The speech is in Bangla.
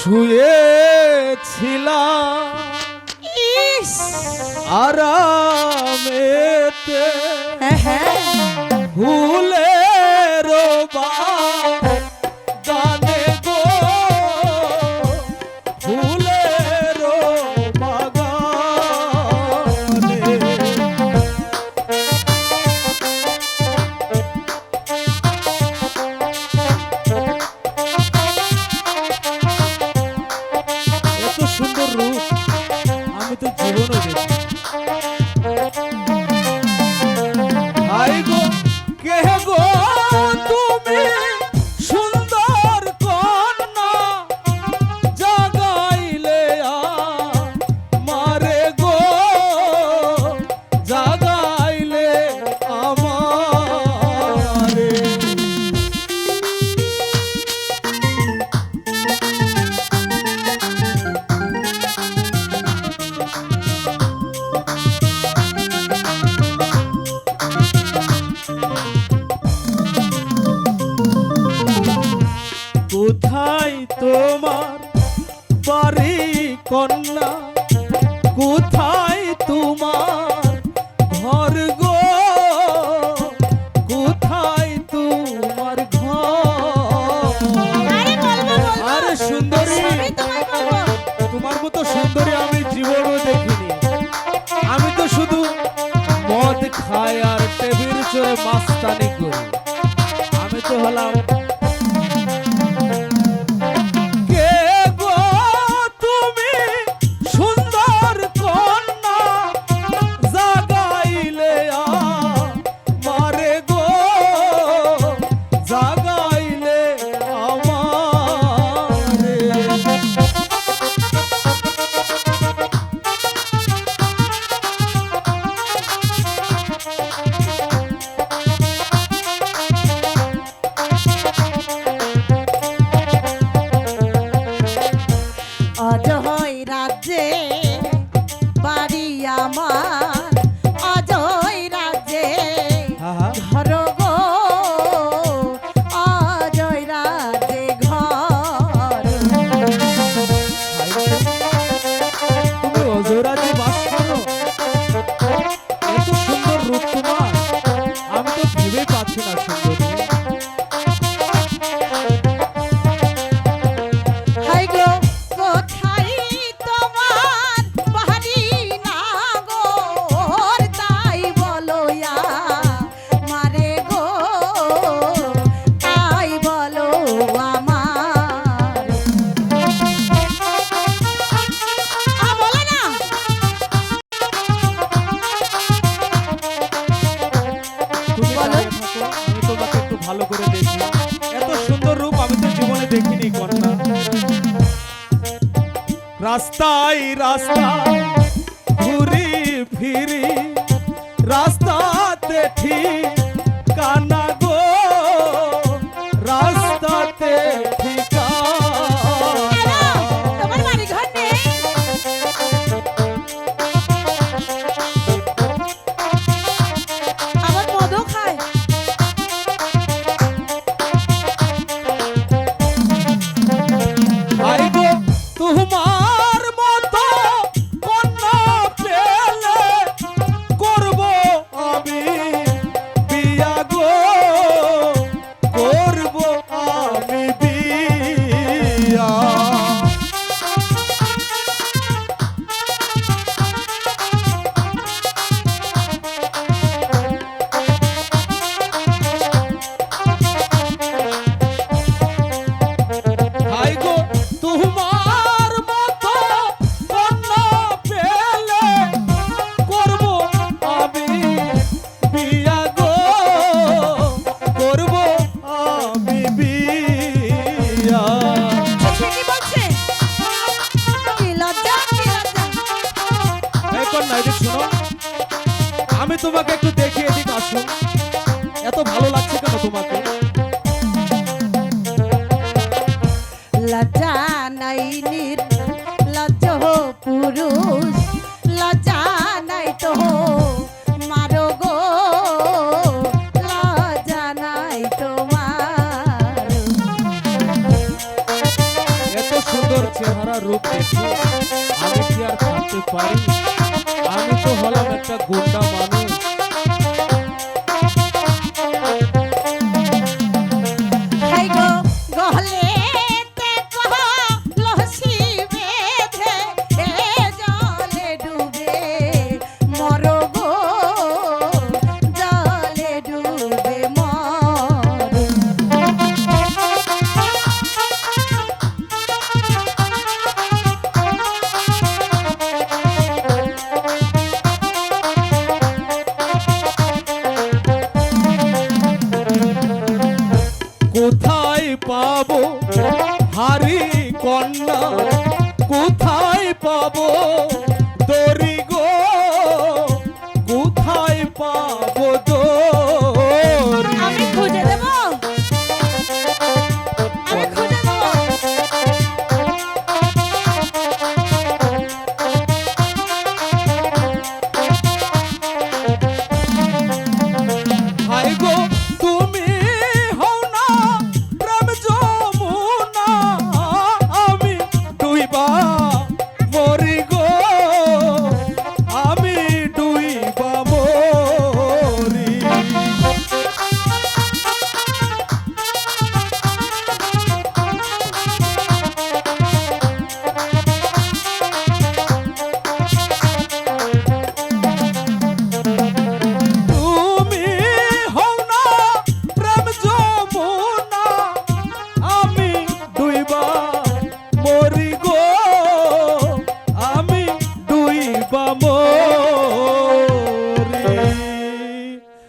শুয়েছিলাম আরামেতে ফুলের বাগানে গো ফুলের বাগানে এত সুন্দর রূপ আমি তো জীবনও দেখি। হাই গো কে গো তুমি সুন্দর কন্যা জাগাইলে আমারে গো জাগাইলে আমারে কোথায় তোমার বাড়ি কন্যা কোথায় তোমার ঘর গো কোথায় তোমার ঘর? আরে সুন্দরী তোমার মতো সুন্দরী আমি জীবনও দেখিনি। আমি তো শুধু মদ খাই আর টেবিল চড়ে মাস্তানি করি। আমি তো হলাম অজয় রাজ্যে বাড়ি আমার অজয় রাজ্যে ঘর গো অজয় রাজ্যে ঘর। তুমি অজয়রাজ্যে বাস করো? এত সুন্দর রূপ তোমার আমি তো ভেবেই পাচ্ছি না সুন্দরী। হাই গো কোথায় তোমার বাড়ি নাগর তাই বলো মারে গো তাই বলো আমার। বলো না তুমি বলো। দাঁড়িয়ে থাকো, আমি তোমাকে একটু ভালো করে দেখি। এত সুন্দর রূপ আমি তো জীবনে দেখিনি কন্যা। রাস্তায় রাস্তায় ঘুরি ফিরি রাস্তাতে ঠিকানা গো রাস্তাতে ঠিকানা। তোমার বাড়ি ঘর নেই? আমার মদও খায়। হাই গো তোমার মতো কন্যা পেলে করব আমি বিয়া গো করব আমি বিয়া। হাই গো তোমার মতো কন্যা পেলে করব আমি বিয়া গো করব আমি বিয়া। ঠিকই বলছে। কি লজ্জা কি লজ্জা। এই কন্যা এদিক শোনো, আমি তোমাকে একটু দেখি, এদিক আসুন। এত ভালো লাগছে কেন তোমাকে? লজ্জা নাই লজ্জ পুরুষ লজ্জা নাই তো মারো গো লজ্জা নাই তোমার। এত সুন্দর হারা রূপ দেখে আমি কি আর থাকতে পারি? আমি তো হলাম একটা গুন্ডা মানুষ। হাই গো গহলেতে কলসি বেঁধে এ জলে ডুবে মরো গো, জলে ডুবে মরো। কোথায় পাবো হারি কন্যা, কোথায় পাবো